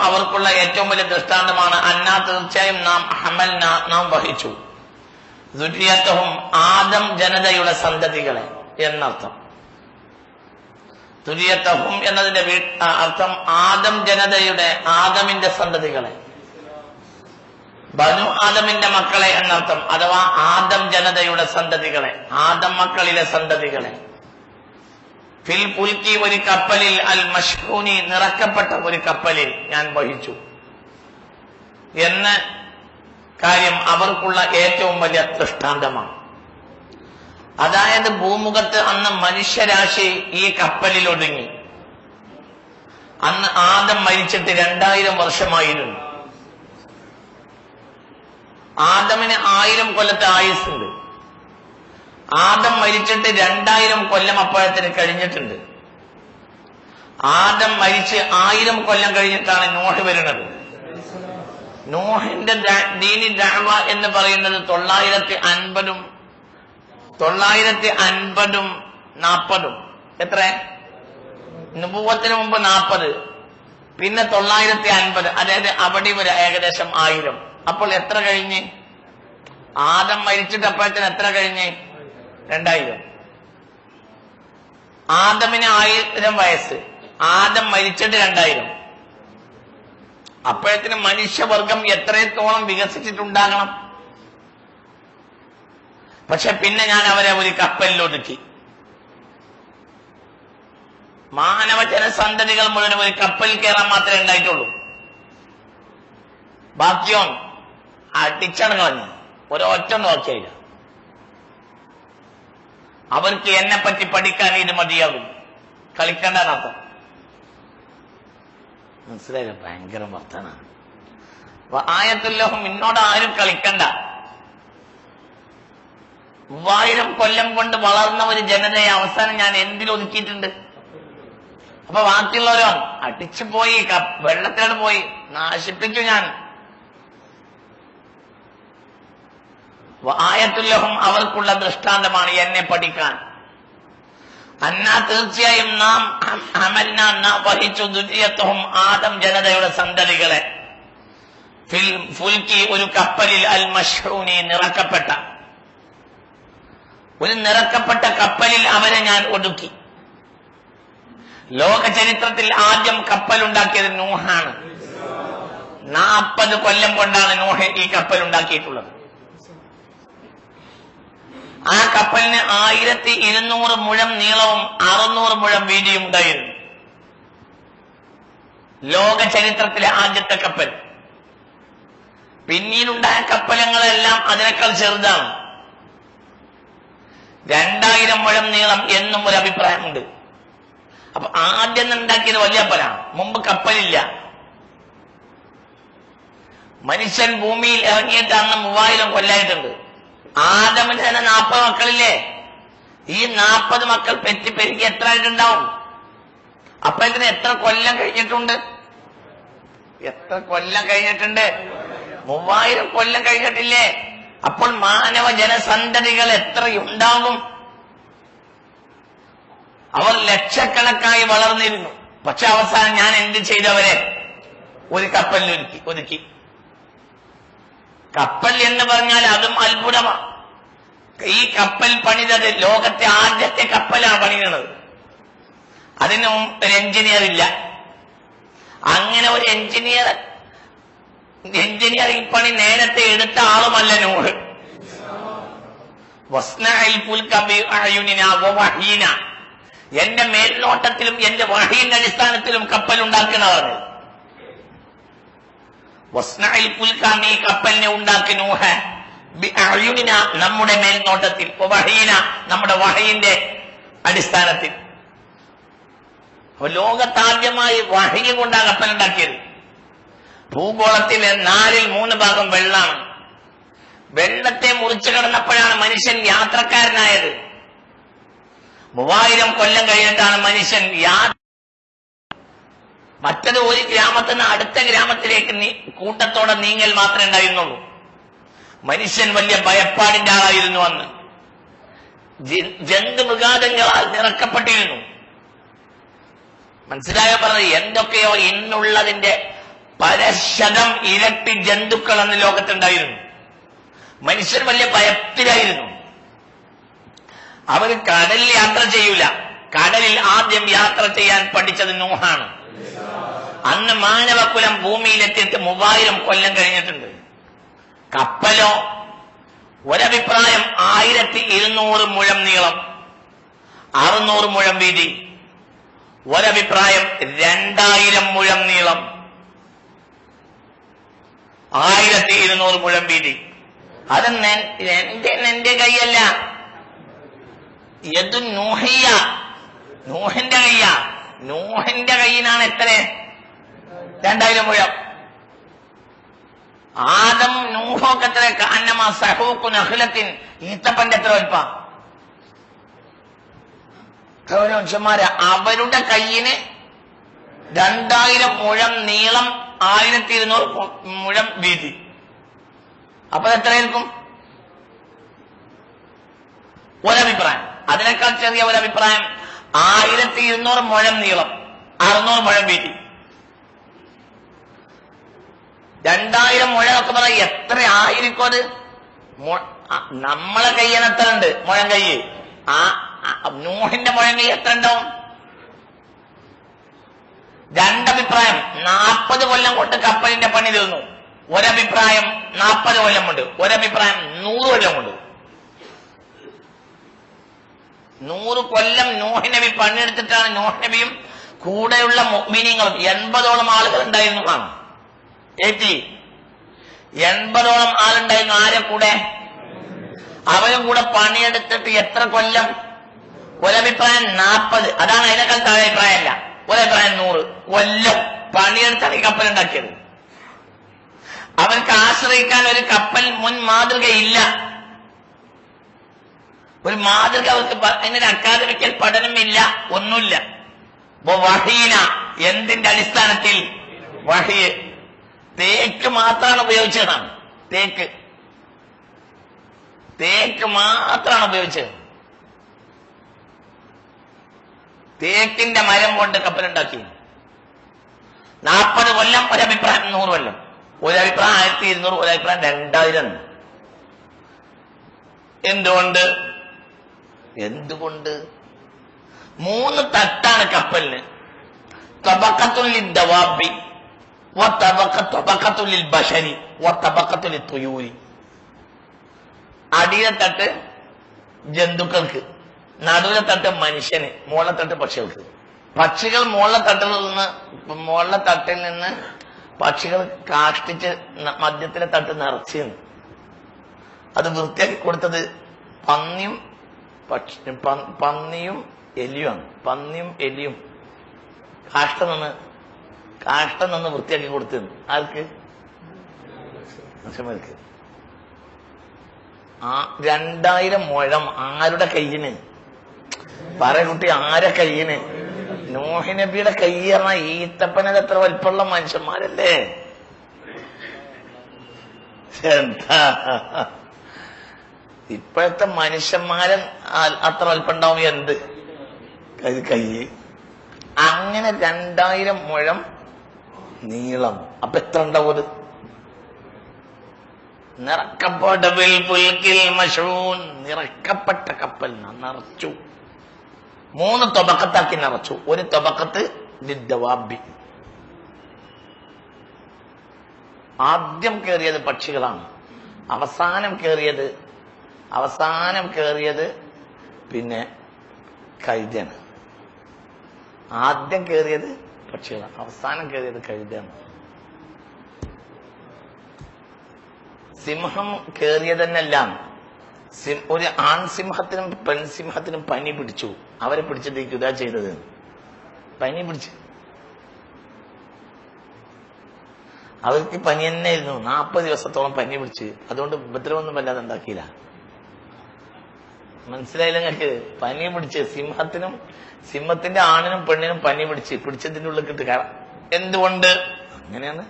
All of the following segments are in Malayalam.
അവർക്കുള്ള ഏറ്റവും വലിയ ദൃഷ്ടാന്തമാണ് അന്നാ തീർച്ചയായും നാം വഹിച്ചു ദുരിയത്തഹും ആദം ജനതയുടെ സന്തതികളെ എന്നർത്ഥം. ദുരിയത്തഹും എന്നതിന്റെ അർത്ഥം ആദം ജനതയുടെ ആദമിന്റെ സന്തതികളെ, ബനു ആദമിന്റെ മക്കളെ എന്നർത്ഥം. അഥവാ ആദം ജനതയുടെ സന്തതികളെ, ആദം മക്കളിലെ സന്തതികളെ. ഫിൽ പുൽക്കി ഒരു കപ്പലിൽ അൽ മഷ്ഹൂനി നിറക്കപ്പെട്ട ഒരു കപ്പലിൽ ഞാൻ വഹിച്ചു എന്ന കാര്യം അവർക്കുള്ള ഏറ്റവും വലിയ ദൃഷ്ടാന്തമാണ്. അതായത് ഭൂമുഖത്ത് അന്ന് മനുഷ്യരാശി ഈ കപ്പലിൽ ഒതുങ്ങി. അന്ന് ആദം മരിച്ചിട്ട് 2000 വർഷമായിരുന്നു. ആദമിന് 1000 കൊല്ലത്തെ ആയുസ്സുണ്ട്. ആദം മരിച്ചിട്ട് 2000 കൊല്ലം അപ്പോഴത്തിന് കഴിഞ്ഞിട്ടുണ്ട്. ആദം മരിച്ച് 1000 കൊല്ലം കഴിഞ്ഞിട്ടാണ് നോഹ് വരുന്നത്. നോഹിന്റെ ദീനി ദഅവ എന്ന് പറയുന്നത് 950 40 എത്ര? നുബുവത്തിന് മുമ്പ് 40, പിന്നെ 950, അതായത് അവിടെ ഒരു ഏകദേശം 1000. അപ്പോൾ എത്ര കഴിഞ്ഞ്? ആദം മരിച്ചിട്ട് അപ്പോഴത്തിന് എത്ര കഴിഞ്ഞ്? 2000. ആദമിന് 1000 വയസ്സ്, ആദം മരിച്ചിട്ട് 2000. അപ്പോഴത്തിന് മനുഷ്യവർഗം എത്രത്തോളം വികസിച്ചിട്ടുണ്ടാകണം. പക്ഷെ പിന്നെ ഞാൻ അവരെ ഒരു കപ്പലിൽ ഒതുക്കി. മാനവ ജനസന്തതികൾ മുഴുവൻ ഒരു കപ്പലിൽ കയറാൻ മാത്രമേ ഉണ്ടായിട്ടുള്ളൂ. ബാക്കിയോ അടിച്ചാണ് കളഞ്ഞു, ഒരൊറ്റ നോക്കിയില്ല. അവർക്ക് എന്നെ പറ്റി പഠിക്കാൻ ഇത് മതിയാകും, കളിക്കണ്ടെന്നർത്ഥം. മനസ്സിലായില്ല? ഭയങ്കര വർത്തനാണ്. ആയത്തുല്ലഹും ഇന്നോട് ആരും കളിക്കണ്ട. 3000 കൊല്ലം കൊണ്ട് വളർന്ന ഒരു ജനതയെ അവസാനം ഞാൻ എന്തിലൊതുക്കിയിട്ടുണ്ട്? അപ്പൊ ബാക്കിയുള്ളവരോ അടിച്ചു പോയി, വെള്ളത്തിലാണ് പോയി, നശിപ്പിച്ചു ഞാൻ. ആയത്തുല്ലഹും അവർക്കുള്ള ദൃഷ്ടാന്തമാണ് എന്നെ പഠിക്കാൻ. അന്നാ തീർച്ചയായും നാം വഹിച്ചു ദുരിയത്തഹും ആദം ജനതയുടെ സന്തതികളെ ഫിൽ ഫുൽക്കി ഒരു കപ്പലിൽ അൽ മഷ്ഹൂനി നിറക്കപ്പെട്ട കപ്പലിൽ അവരെ ഞാൻ ഒതുക്കി. ലോക ചരിത്രത്തിൽ ആദ്യം കപ്പലുണ്ടാക്കിയത് നൂഹാണ്. 40 കൊല്ലം കൊണ്ടാണ് നൂഹ് ഈ കപ്പലുണ്ടാക്കിയിട്ടുള്ളത്. ആ കപ്പലിന് 1200 മുഴം നീളവും 600 മുഴം വീതിയും ഉണ്ടായിരുന്നു. ലോക ചരിത്രത്തിലെ ആദ്യത്തെ കപ്പൽ. പിന്നീടുണ്ടായ കപ്പലുകളെല്ലാം അതിനേക്കാൾ ചെറുതാണ്. 2000 മുഴം നീളം എന്നും ഒരു അഭിപ്രായമുണ്ട്. അപ്പൊ ആദ്യം ഉണ്ടാക്കിയത് വലിയ കപ്പലാണ്. മുമ്പ് കപ്പലില്ല. മനുഷ്യൻ ഭൂമിയിൽ ഇറങ്ങിയിട്ട് അന്ന് 3000 കൊല്ലായിട്ടുണ്ട്. ആദമിന് തന്നെ 40 മക്കളില്ലേ? ഈ 40 മക്കൾ പെരുക്കി എത്ര ആയിട്ടുണ്ടാവും? അപ്പൊ ഇതിന് എത്ര കൊല്ലം കഴിഞ്ഞിട്ടുണ്ട്? 3000 കൊല്ലം കഴിഞ്ഞിട്ടില്ലേ? അപ്പോൾ മാനവ ജനസന്തതികൾ എത്രയുണ്ടാകും? അവർ ലക്ഷക്കണക്കായി വളർന്നിരുന്നു. പക്ഷെ അവസാനം ഞാൻ എന്ത് ചെയ്തവരെ ഒരു കപ്പലിൽ ഒതുക്കി. കപ്പൽ എന്ന് പറഞ്ഞാൽ അതും അത്ഭുതമാണ്. ഈ കപ്പൽ പണിതത് ലോകത്തെ ആദ്യത്തെ കപ്പലാണ് പണിയുന്നത്. അതിനും ഒരു എഞ്ചിനീയർ ഇല്ല. അങ്ങനെ ഒരു എഞ്ചിനീയറിംഗ് പണി നേരത്തെ എടുത്ത ആളുമല്ല നൂഹ്. എന്റെ മേൽനോട്ടത്തിലും എന്റെ വഹീന്റെ അടിസ്ഥാനത്തിലും കപ്പൽ ഉണ്ടാക്കണവർ. ഈ കപ്പലിനെ ഉണ്ടാക്കി നൂഹ് ബിഅയുനിന നമ്മുടെ മേൽനോട്ടത്തിൽ, വഹീന നമ്മുടെ വഹീന്റെ അടിസ്ഥാനത്തിൽ. അപ്പൊ ലോകത്താദ്യമായി വഹീ കൊണ്ടാണ് കപ്പലുണ്ടാക്കിയത്. ഭൂഗോളത്തിലെ 3 ഭാഗം വെള്ളമാണ്. വെള്ളത്തെ മുറിച്ചു കടന്നപ്പോഴാണ് മനുഷ്യൻ യാത്രക്കാരനായത്. 3000 കൊല്ലം കഴിഞ്ഞിട്ടാണ് മനുഷ്യൻ മറ്റത് ഒരു ഗ്രാമത്തിൽ നിന്ന് അടുത്ത ഗ്രാമത്തിലേക്ക് കൂട്ടത്തോടെ നീങ്ങൽ മാത്രമേ ഉണ്ടായിരുന്നുള്ളൂ. മനുഷ്യൻ വലിയ ഭയപ്പാടിന്റെ ആളായിരുന്നു അന്ന്. ജന്തുമൃഗാദങ്ങളാൽ നിറക്കപ്പെട്ടിരുന്നു. മനസ്സിലായോ? പറഞ്ഞത് എന്തൊക്കെയോ ഇന്നുള്ളതിന്റെ പരശതം ഇരട്ടി ജന്തുക്കൾ അന്ന് ലോകത്തുണ്ടായിരുന്നു. മനുഷ്യർ വലിയ ഭയത്തിലായിരുന്നു. അവർ കടലിൽ യാത്ര ചെയ്യൂല. കടലിൽ ആദ്യം യാത്ര ചെയ്യാൻ പഠിച്ചത് നൂഹാണ്. അന്ന് മാനവകുലം ഭൂമിയിലെത്തിയിട്ട് 3000 കൊല്ലം കഴിഞ്ഞിട്ടുണ്ട്. കപ്പലോ ഒരഭിപ്രായം 1200 മുഴം നീളം, 600 മുഴം വീതി. ഒരഭിപ്രായം 2000 മുഴം നീളം, 1200 മുഴം വീതി. അത് എന്റെ കൈയല്ല, ഇത് നൂഹിയ, നൂഹിന്റെ കയ്യ. നൂഹിന്റെ കയ്യിനാണ് എത്ര? 2000 മുഴം. ആദം നൂഹൊക്കെ എത്ര? കാന്നമ സഹൂഖു നഖ്ലത്തിൻ, ഈത്തപ്പന്റെ എത്ര വൽപ്പ? മനുഷ്യന്മാരെ അവരുടെ കയ്യിന് 2000 മുഴം നീളം, 1200 മുഴം വീതി. അപ്പൊ എത്രയായിരിക്കും? ഒരഭിപ്രായം, അതിനേക്കാൾ ചെറിയ ഒരഭിപ്രായം 1200 മുഴം നീളം, 600 മുഴം വീതി. 2000 മുഴം ഒക്കെ പറയാം. എത്ര ആയിരിക്കും അത്? നമ്മളെ കയ്യിന് എത്ര ഉണ്ട് മുഴം കൈ? നൂഹിന്റെ മുഴം കൈ എത്ര ഉണ്ടാവും? രണ്ടഭിപ്രായം. 40 കൊല്ലം കൊണ്ട് കപ്പലിന്റെ പണി തീർന്നു. ഒരഭിപ്രായം 40 കൊല്ലം കൊണ്ട്, ഒരഭിപ്രായം 100 കൊല്ലം കൊണ്ട്. 100 കൊല്ലം നൂഹ് നബി പണിയെടുത്തിട്ടാണ് നൂഹ് നബിയും കൂടെയുള്ള മുഅ്മിനീങ്ങളും 80ഓളം ആളുകൾ ഉണ്ടായിരുന്നു. 80ഓളം ആളുണ്ടായിരുന്നു. ആരെ കൂടെ? അവരും കൂടെ പണിയെടുത്തിട്ട് എത്ര കൊല്ലം? ഒരഭിപ്രായം 40. അതാണ് അതിനേക്കാൾ താഴെ അഭിപ്രായമല്ല. ഒരഭിപ്രായം 100 കൊല്ലം പണിയെടുത്താണ് ഈ കപ്പൽ ഉണ്ടാക്കിയത്. അവർക്ക് ആശ്രയിക്കാൻ ഒരു കപ്പൽ മുൻ മാതൃകയില്ല. ഒരു മാതൃക അവർക്ക്, അതിനൊരു അക്കാദമിക്കൽ പഠനമില്ല, ഒന്നുമില്ല. വഹീന, എന്തിന്റെ അടിസ്ഥാനത്തിൽ? വഹി. തേക്ക് മാത്രമാണ് ഉപയോഗിച്ചതാണ്. തേക്ക് മാത്രമാണ് ഉപയോഗിച്ചത്. തേക്കിന്റെ മരം കൊണ്ട് കപ്പലുണ്ടാക്കി. 40 കൊല്ലം, ഒരഭിപ്രായം 100 കൊല്ലം. ഒരഭിപ്രായം 1200, ഒരഭിപ്രായം 2000. എന്തുകൊണ്ട്? 3 തട്ടാണ് കപ്പലിന്. തബഖത്തുൽ ദവാബി വതബഖത്തുൽ ബശരി വതബഖത്തുൽ തുയൂരി. അടിയിലെ തട്ട് ജന്തുക്കൾക്ക്, നടുവിലെ തട്ട് മനുഷ്യന്, മുകളിലെ തട്ട് പക്ഷികൾക്ക്. പക്ഷികൾ മുകളിലെ തട്ടിൽ നിന്ന് പക്ഷികൾ കാഷ്ടിച്ച് മധ്യത്തിലെ തട്ട് നിറച്ചിരുന്നു. അത് വൃത്തിയാക്കി കൊടുത്തത് പന്നിയും എലിയുമാണ്. പന്നിയും എലിയും കാഷ്ടം നിന്ന് വൃത്തിയാക്കി കൊടുത്തിരുന്നു. ആർക്ക്? മനുഷ്യന്മാർക്ക്. 2000 മുഴം ആരുടെ കയ്യിന്? പറയ കുട്ടി, ആരെ കയ്യിന്? നൂഹ് നബിയുടെ കൈ പറഞ്ഞ ഈത്തപ്പനത് എത്ര വലിപ്പമുള്ള മനുഷ്യന്മാരല്ലേ? എന്താ ഇപ്പോഴത്തെ മനുഷ്യന്മാരെ അത്ര വലിപ്പുണ്ടാവും. എന്ത് കൈ? അങ്ങനെ 2000 മുഴം നീളം. അപ്പൊ എത്ര ഉണ്ടാവും അത്? നിറക്കപ്പെട്ട കപ്പൽ നിറച്ചു. 3 തൊബക്കത്താക്കി നിറച്ചു. ഒരു തൊബക്കത്ത് ലിദ്ദവാബി. ആദ്യം കയറിയത് പക്ഷികളാണ്. അവസാനം കയറിയത് പിന്നെ കഴുതയാണ്. ആദ്യം കയറിയത് പക്ഷികളാണ്, അവസാനം കയറിയത് കഴുതയാണ്. സിംഹം കയറിയതന്നെല്ല. ഒരു ആൺസിംഹത്തിനും പെൺസിംഹത്തിനും പനി പിടിച്ചു. അവരെ പിടിച്ചിട്ട് ഇതാ ചെയ്തത്, പനി പിടിച്ചു. അവർക്ക് പനി തന്നെയായിരുന്നു. 40 ദിവസത്തോളം പനി പിടിച്ച്. അതുകൊണ്ട് ഉപദ്രവമൊന്നും വല്ലാതെ ഉണ്ടാക്കിയില്ല. മനസ്സിലായില്ല നിങ്ങൾക്ക്? പനി പിടിച്ച് സിംഹത്തിന്റെ ആണിനും പെണ്ണിനും പനി പിടിച്ചതിന്റെ ഉള്ളിൽ കിട്ട് കയറാം. എന്തുകൊണ്ട്? അങ്ങനെയാണ്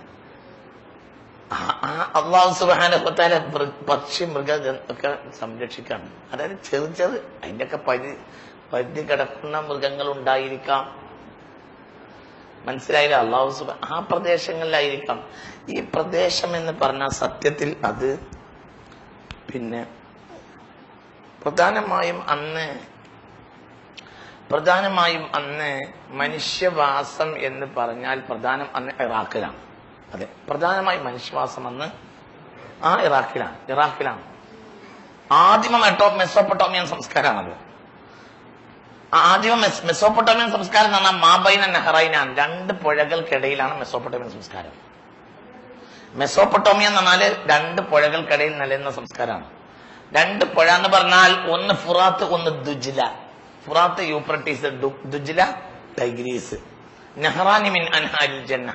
അല്ലാഹു സുബ്ഹാനഹു വ തആല പക്ഷി മൃഗ ഒക്കെ സംരക്ഷിക്കാണ്. അതായത് ചെറു അതിന്റെയൊക്കെ പരിധി കിടക്കുന്ന മൃഗങ്ങൾ ഉണ്ടായിരിക്കാം. മനസ്സിലായില്ല? അള്ളാഹു ആ പ്രദേശങ്ങളിലായിരിക്കാം. ഈ പ്രദേശം എന്ന് പറഞ്ഞ സത്യത്തിൽ അത് പിന്നെ പ്രധാനമായും അന്ന് മനുഷ്യവാസം എന്ന് പറഞ്ഞാൽ അന്ന് ഇറാഖിലാണ്. അതെ, പ്രധാനമായും മനുഷ്യവാസം അന്ന് ഇറാഖിലാണ്. ആദിമ മെസോപ്പൊട്ടോമിയൻ സംസ്കാരമാണത്. ആദിമ മെസോപ്പൊട്ടോമിയൻ സംസ്കാരം എന്ന് പറഞ്ഞാൽ മാബൈന നെഹ്റൈനാൻ, 2 പുഴകൾക്കിടയിലാണ് മെസോപ്പൊട്ടോമിയൻ സംസ്കാരം. മെസോപ്പൊട്ടോമിയ എന്ന് പറഞ്ഞാൽ 2 പുഴകൾക്കിടയിൽ നിലനിന്ന സംസ്കാരമാണ്. 2 പുഴ എന്ന് പറഞ്ഞാൽ ഒന്ന് ഫുറാത്ത്, ഒന്ന് ദുജ്ല. ഫുറാത്ത് യൂഫ്രട്ടീസ്, ദുജ്ല ടൈഗ്രീസ്. നെഹ്റാനി മിൻ അൻഹാരിൽ ജന്ന,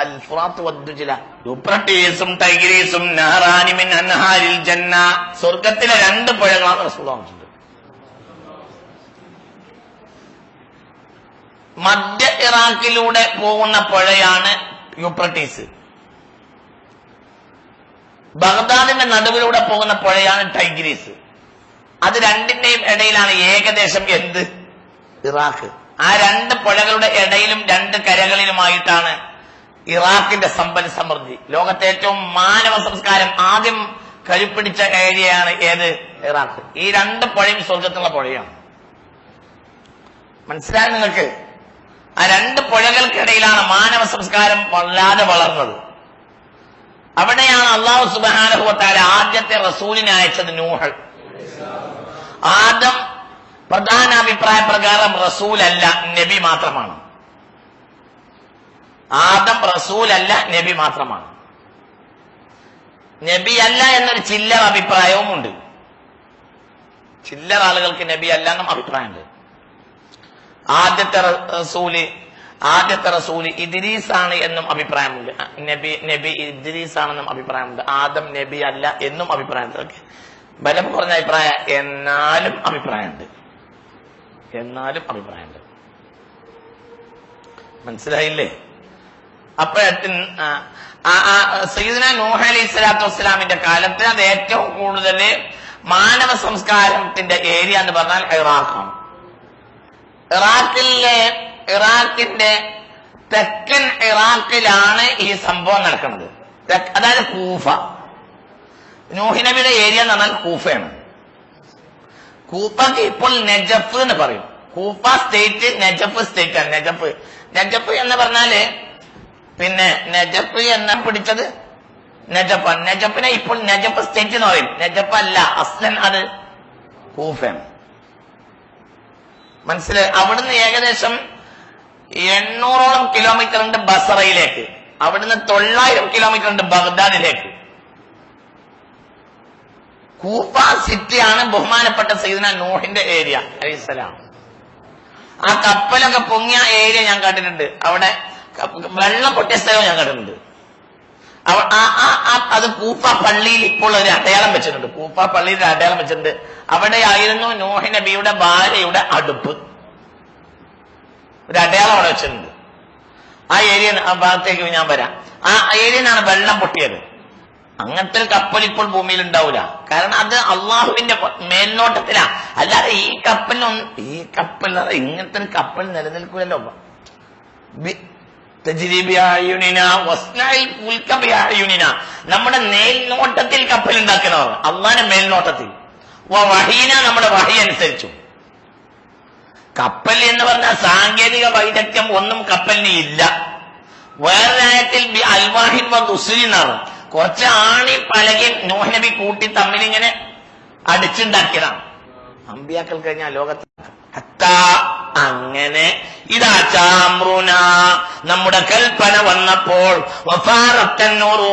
അൽ ഫുറാത്ത് വദ്ദുജ്ല. യൂഫ്രട്ടീസും ടൈഗ്രീസും നെഹ്റാനി മിൻ അൻഹാരിൽ ജന്ന. സ്വർഗത്തിലെ 2 പുഴകളാണ് റസൂലുള്ളാഹി പറഞ്ഞിട്ടുണ്ട്. മധ്യ ഇറാഖിലൂടെ പോകുന്ന പുഴയാണ് യൂഫ്രട്ടീസ്. ബഗ്ദാദിന്റെ നടുവിലൂടെ പോകുന്ന പുഴയാണ് ടൈഗ്രീസ്. അത് രണ്ടിന്റെയും ഇടയിലാണ് ഏകദേശം ഇറാഖ്. ആ 2 പുഴകളുടെ ഇടയിലും 2 കരകളിലുമായിട്ടാണ് ഇറാഖിന്റെ സമ്പൽ സമൃദ്ധി. ലോകത്തെ ഏറ്റവും മാനവ സംസ്കാരം ആദ്യം കരുപ്പിടിച്ച ഏരിയയാണ് ഇറാഖ്. ഈ 2 പുഴയും സ്വർഗത്തുള്ള പുഴയാണ്. മനസ്സിലായി നിങ്ങൾക്ക്? ആ 2 പുഴകൾക്കിടയിലാണ് മാനവ സംസ്കാരം വല്ലാതെ വളർന്നത്. അവിടെയാണ് അല്ലാഹു സുബ്ഹാനഹു വ തആല ആദ്യത്തെ റസൂലിനെ അയച്ചത്, നൂഹ്. ആദം പ്രധാന അഭിപ്രായ പ്രകാരം റസൂലല്ല, നബി മാത്രമാണ്. ആദം റസൂലല്ല, നബി മാത്രമാണ്. നബിയല്ല എന്നൊരു ചില്ലറ അഭിപ്രായവും ഉണ്ട്. ചില്ലറ ആളുകൾക്ക് നബി അല്ല എന്നും അഭിപ്രായമുണ്ട്. ആദ്യത്തെ റസൂല് ഇദ്രീസ് ആണ് എന്നും അഭിപ്രായമുണ്ട്. നബി ഇദ്രീസ് ആണെന്നും അഭിപ്രായമുണ്ട്. ആദം നബി അല്ല എന്നും അഭിപ്രായമുണ്ട്. ബലം കുറഞ്ഞ അഭിപ്രായം, എന്നാലും അഭിപ്രായമുണ്ട്. മനസ്സിലായില്ലേ? അപ്പോഴത്തിന് സയ്യിദുനാ നൂഹ് അലൈഹി സ്വലാത്തു വസ്സലാമിന്റെ കാലത്ത് അത് ഏറ്റവും കൂടുതൽ മാനവ സംസ്കാരത്തിന്റെ ഏരിയ എന്ന് പറഞ്ഞാൽ ഇറാഖാണ്. ഇറാഖിന്റെ തെക്കൻ ഇറാഖിലാണ് ഈ സംഭവം നടക്കുന്നത്. അതായത് കൂഫ. നൂഹ് നബിയുടെ ഏരിയ എന്ന് പറഞ്ഞാൽ കൂഫയാണ്. കൂഫക്ക് ഇപ്പോൾ നജഫ് എന്ന് പറയും. കൂഫ സ്റ്റേറ്റ്, നജഫ് സ്റ്റേറ്റ് ആണ്. നജഫ് എന്ന് പറഞ്ഞാല് പിന്നെ നജഫ് എന്ന പിടിച്ചത് നജഫാണ്. നജഫിനെ ഇപ്പോൾ നജഫ് സ്റ്റേറ്റ് എന്ന് പറയും. നജഫ് അല്ല, അസ്ലൻ അത് കൂഫയാണ്. മനസ്സിലായി? അവിടുന്ന് ഏകദേശം 800ഓളം കിലോമീറ്റർ ഉണ്ട് ബസറയിലേക്ക്. അവിടുന്ന് 900 കിലോമീറ്റർ ഉണ്ട് ബഗ്ദാദിലേക്ക്. കൂഫ സിറ്റിയാണ് ബഹുമാനപ്പെട്ട സയ്യിദുനാ നൂഹിന്റെ ഏരിയ അലൈഹിസ്സലാം. ആ കപ്പലൊക്കെ പൊങ്ങിയ ഏരിയ ഞാൻ കണ്ടിട്ടുണ്ട്. അവിടെ വെള്ളം പൊട്ടിയ സ്ഥലവും ഞാൻ കണ്ടിട്ടുണ്ട്. അത് കൂഫ പള്ളിയിൽ ഇപ്പോൾ ഒരു അടയാളം വെച്ചിട്ടുണ്ട്. കൂഫ പള്ളിയിൽ ഒരു അടയാളം വെച്ചിട്ടുണ്ട്. അവിടെയായിരുന്നു നൂഹ് നബിയുടെ ഭാര്യയുടെ അടുപ്പ്. ഒരു അടയാളം അവിടെ വെച്ചിട്ടുണ്ട്. ആ ഏരിയ ഭാഗത്തേക്ക് ഞാൻ വരാം. ആ ഏരിയയിലാണ് വെള്ളം പൊട്ടിയത്. അങ്ങനത്തെ ഒരു കപ്പൽ ഇപ്പോൾ ഭൂമിയിൽ ഉണ്ടാവില്ല. കാരണം അത് അള്ളാഹുവിന്റെ മേൽനോട്ടത്തിലാ. അല്ലാതെ ഈ കപ്പൽ ഇങ്ങനത്തെ ഒരു കപ്പൽ നിലനിൽക്കില്ലല്ലോ. നമ്മുടെ മേൽനോട്ടത്തിൽ കപ്പൽ ഉണ്ടാക്കണവർ, അള്ളാന്റെ മേൽനോട്ടത്തിൽ. വഹീന, നമ്മുടെ വഹി അനുസരിച്ചു. കപ്പൽ എന്ന് പറഞ്ഞാൽ സാങ്കേതിക വൈദഗ്ധ്യം ഒന്നും കപ്പലിന് ഇല്ല. വേറൊരായത്തിൽ അൽവാഹിൻ വസുരിന്നാണ്. കുറച്ച് ആണി പലകയും നൂഹ് നബി കൂട്ടി തമ്മിലിങ്ങനെ അടിച്ചുണ്ടാക്കിയതാണ്. അമ്പിയാക്കൾ കഴിഞ്ഞാൽ ലോകത്ത് അങ്ങനെ ഇതാ ചാമ്രുന, നമ്മുടെ കൽപ്പന വന്നപ്പോൾ തന്നൂറ്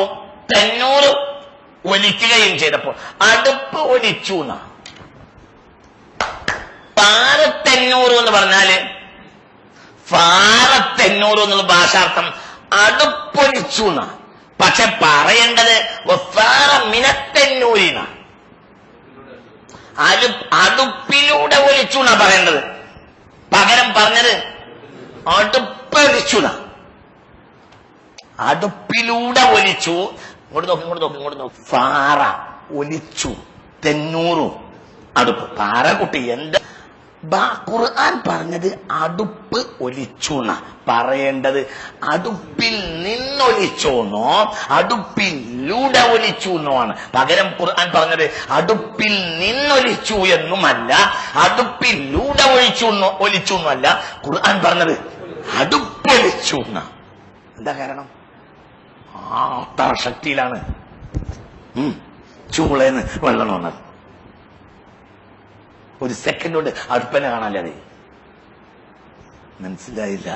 ഒലിക്കുകയും ചെയ്തപ്പോൾ അടുപ്പ് ഒലിച്ചു. ഫാറത്തന്നൂറ് എന്ന് പറഞ്ഞാല് ഫാറത്തന്നൂറ് എന്നുള്ള ഭാഷാർത്ഥം അടുപ്പൊലിച്ചു എന്നാ. പക്ഷെ പറയേണ്ടത് മിനത്തന്നൂരിന, അടുപ്പിലൂടെ ഒലിച്ചു എന്നാ പറയേണ്ടത്. പകരം പറഞ്ഞത് അടുപ്പൊലിച്ചു. അടുപ്പിലൂടെ ഒലിച്ചു. ഇങ്ങോട്ട് നോക്കി. ഫാറ ഒലിച്ചു, തെന്നൂറും അടുപ്പ്. പാറ കുട്ടി എന്ത് ഖുർആൻ പറഞ്ഞത് അടുപ്പ് ഒലിച്ചുന്ന പറയേണ്ടത് അടുപ്പിൽ നിന്നൊലിച്ചോന്നോ അടുപ്പിലൂടെ ഒലിച്ചു എന്നോ ആണ്. പകരം ഖുർആൻ പറഞ്ഞത് അടുപ്പിൽ നിന്നൊലിച്ചു എന്നുമല്ല, അടുപ്പിലൂടെ ഒലിച്ചു എന്നല്ല. ഖുർആൻ പറഞ്ഞത് അടുപ്പൊലിച്ചു എന്ന. എന്താ കാരണം? അത്ര ശക്തിയിലാണ് ചൂളേന്ന് വെള്ളം വന്നത്. ഒരു സെക്കൻഡ് കൊണ്ട് അടുപ്പനെ കാണാല്ലേ. മനസ്സിലായില്ല.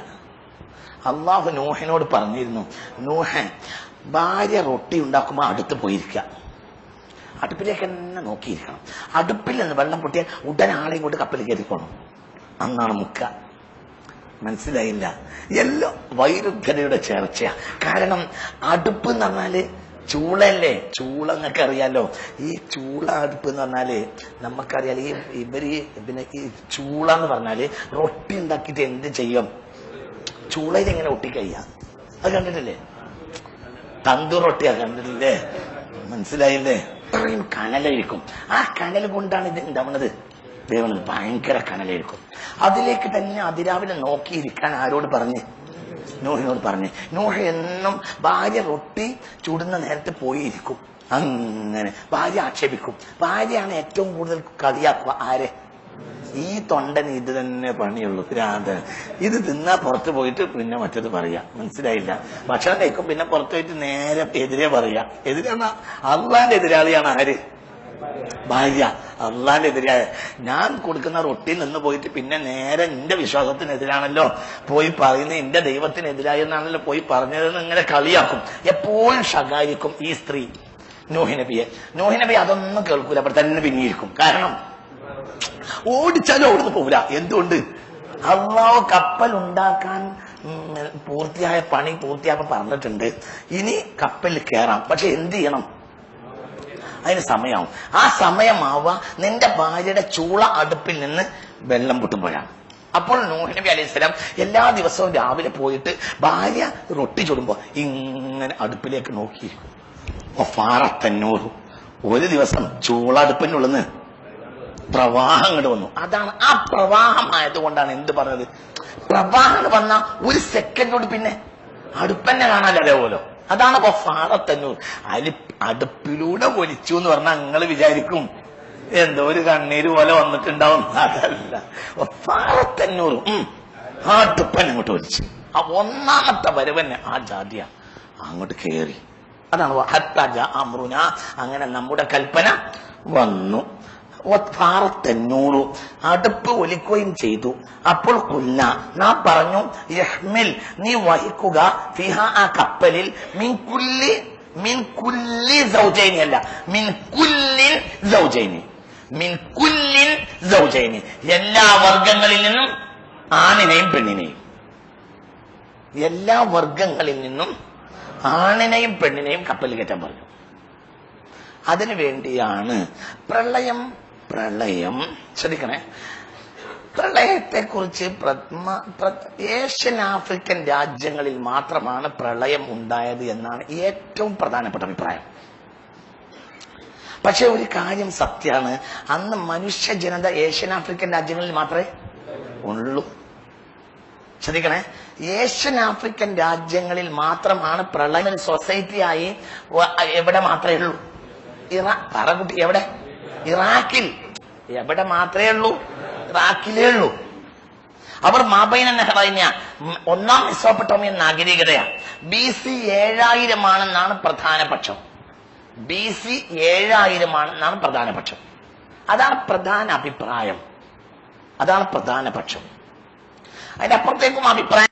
അള്ളാഹു നൂഹിനോട് പറഞ്ഞിരുന്നു, നൂഹ് ഭാര്യ റൊട്ടി ഉണ്ടാക്കുമ്പോൾ അടുത്ത് പോയിരിക്കുക, അടുപ്പിലേക്ക് തന്നെ നോക്കിയിരിക്കണം. അടുപ്പിൽ നിന്ന് വെള്ളം പൊട്ടിയാൽ ഉടനെ ആളെയും കൊണ്ട് കപ്പൽ കയറിക്കോണം. അന്നാണ് മുക്ക. മനസ്സിലായില്ല. എല്ലാം വൈരുദ്ധ്യതയുടെ ചേർച്ചയാ. കാരണം അടുപ്പ് എന്ന് പറഞ്ഞാല് ചൂളല്ലേ, ചൂള എന്നൊക്കെ അറിയാലോ. ഈ ചൂള അടുപ്പ് എന്ന് പറഞ്ഞാല് നമുക്കറിയാലോ, ഇവര് പിന്നെ ഈ ചൂള എന്ന് പറഞ്ഞാല് റൊട്ടി ഉണ്ടാക്കിയിട്ട് എന്ത് ചെയ്യും? ചൂളയിൽ എങ്ങനെ ഒട്ടിക്കയ്യാ? അത് കണ്ടിട്ടില്ലേ? തന്തൂർ റൊട്ടിയാ കണ്ടിട്ടില്ലേ? മനസ്സിലായില്ലേ? അത്രയും കനലായിരിക്കും. ആ കനൽ കൊണ്ടാണ് ഇത് ഉണ്ടാവുന്നത്. ഭയങ്കര കനലായിരിക്കും. അതിലേക്ക് തന്നെ അതിരാവിലെ നോക്കിയിരിക്കാൻ ആരോട് പറഞ്ഞ്? നൂഹിനോട് പറഞ്ഞ്. നൂഹ് എന്നും ഭാര്യ റൊട്ടി ചുടുന്ന നേരത്തെ പോയിരിക്കും. അങ്ങനെ ഭാര്യ ആക്ഷേപിക്കും. ഭാര്യയാണ് ഏറ്റവും കൂടുതൽ കളിയാക്കുക. ആരെ? ഈ തൊണ്ടന് ഇത് തന്നെ പണിയുള്ളൂ, ഭ്രാന്തൻ. ഇത് തിന്നാ പുറത്ത് പോയിട്ട് പിന്നെ മറ്റത് പറയാ. മനസ്സിലായില്ല? ഭക്ഷണം കഴിക്കും, പിന്നെ പുറത്ത് പോയിട്ട് നേരെ എതിരെ പറയാ. എതിരാണ് അള്ളാന്റെ എതിരാളിയാണ് ആര്? ഭാര്യ. അള്ളാന്റെ എതിരായ ഞാൻ കൊടുക്കുന്ന റൊട്ടിയിൽ നിന്ന് പോയിട്ട് പിന്നെ നേരെ എന്റെ വിശ്വാസത്തിനെതിരാണല്ലോ പോയി പറയുന്നത്, എന്റെ ദൈവത്തിനെതിരായി എന്നാണല്ലോ പോയി പറഞ്ഞതെന്ന് ഇങ്ങനെ കളിയാക്കും. എപ്പോഴും ശകാരിക്കും ഈ സ്ത്രീ നൂഹ് നബിയെ. നൂഹ് നബി അതൊന്നും കേൾക്കൂല, അവിടെ തന്നെ പിന്നിയിരിക്കും. കാരണം ഓടിച്ചാലും അവിടുന്ന് പോവില്ല. എന്തുകൊണ്ട്? അള്ളാഹു കപ്പൽ ഉണ്ടാക്കാൻ പൂർത്തിയായ പണി പൂർത്തിയാക്കാൻ പറഞ്ഞിട്ടുണ്ട്. ഇനി കപ്പലിൽ കയറാം, പക്ഷെ എന്ത് ചെയ്യണം? അതിന് സമയമാവും. ആ സമയമാവുക നിന്റെ ഭാര്യയുടെ ചൂള അടുപ്പിൽ നിന്ന് വെള്ളം പൊട്ടുമ്പോഴാണ്. അപ്പോൾ നൂഹ് നബി അലൈഹിസ്സലാം എല്ലാ ദിവസവും രാവിലെ പോയിട്ട് ഭാര്യ റൊട്ടി ചുടുമ്പോ ഇങ്ങനെ അടുപ്പിലേക്ക് നോക്കിയിരിക്കും. ഫാറത്തന്നൂറ്. ഒരു ദിവസം ചൂള അടുപ്പിനുള്ളിന്ന് പ്രവാഹം ഇങ്ങോട്ട് വന്നു. അതാണ് ആ പ്രവാഹം ആയതുകൊണ്ടാണ് എന്ത് പറഞ്ഞത്? പ്രവാഹം വന്ന ഒരു സെക്കൻഡ് കൊണ്ട് പിന്നെ അടുപ്പന്നെ കാണാല്ലേ പോലോ. അതാണ് ഫാറത്തന്നൂർ. അതിൽ അടുപ്പിലൂടെ ഒലിച്ചു എന്ന് പറഞ്ഞാൽ നിങ്ങൾ വിചാരിക്കും എന്തോ ഒരു കണ്ണീര് പോലെ വന്നിട്ടുണ്ടാവും. അതല്ല, ഫാറത്തന്നൂർ. ആ അടുപ്പൻ അങ്ങോട്ട് ഒലിച്ചു. ആ ഒന്നാമത്തെ വരവന്നെ ആ ജാതിയ അങ്ങോട്ട് കയറി. അതാണ് അമ്രുന. അങ്ങനെ നമ്മുടെ കൽപ്പന വന്നു. ഫാറത്തന്നൂറു. അടുപ്പ് ഒലിക്കുകയും ചെയ്തു. അപ്പോൾ കുല്ല നാം പറഞ്ഞു, യഹ്മിൽ നീ വഹിക്കുക, ഫിഹ ആ കപ്പലിൽ, മിൻ കുല്ലി സൗജൈനി അല്ല, മിൻ കുല്ലിൻ സൗജൈനി, മിൻ കുല്ലിൻ സൗജൈനി, എല്ലാ വർഗങ്ങളിൽ നിന്നും ആണിനെയും പെണ്ണിനെയും. എല്ലാ വർഗങ്ങളിൽ നിന്നും ആണിനെയും പെണ്ണിനെയും കപ്പലിൽ കയറ്റാൻ പറഞ്ഞു. അതിനു വേണ്ടിയാണ് പ്രളയം ശ്രദ്ധിക്കണേ. പ്രളയത്തെക്കുറിച്ച് ഏഷ്യൻ ആഫ്രിക്കൻ രാജ്യങ്ങളിൽ മാത്രമാണ് പ്രളയം ഉണ്ടായത് എന്നാണ് ഏറ്റവും പ്രധാനപ്പെട്ട അഭിപ്രായം. പക്ഷെ ഒരു കാര്യം സത്യമാണ്, അന്ന് മനുഷ്യ ജനത ഏഷ്യൻ ആഫ്രിക്കൻ രാജ്യങ്ങളിൽ മാത്രമേ ഉള്ളൂ. ശ്രദ്ധിക്കണേ, ഏഷ്യൻ ആഫ്രിക്കൻ രാജ്യങ്ങളിൽ മാത്രമാണ് പ്രളയം സൊസൈറ്റിയായി. എവിടെ മാത്രമേ ഉള്ളൂ? പറകുട്ടി എവിടെ? ഇറാഖിൽ. എവിടെ മാത്രമേ ഉള്ളൂ? ഇറാഖിലേ ഉള്ളൂ. അവർ മാബൈന നെഹ്റൈന ഒന്നാം മെസോപ്പൊട്ടേമിയൻ നാഗരികതയാണ്. BC 7000 ആണെന്നാണ് പ്രധാന പക്ഷം. BC 7000 ആണെന്നാണ് പ്രധാന പക്ഷം. അതാണ് പ്രധാന അഭിപ്രായം, അതാണ് പ്രധാന പക്ഷം. അതിനപ്പുറത്തേക്കും അഭിപ്രായം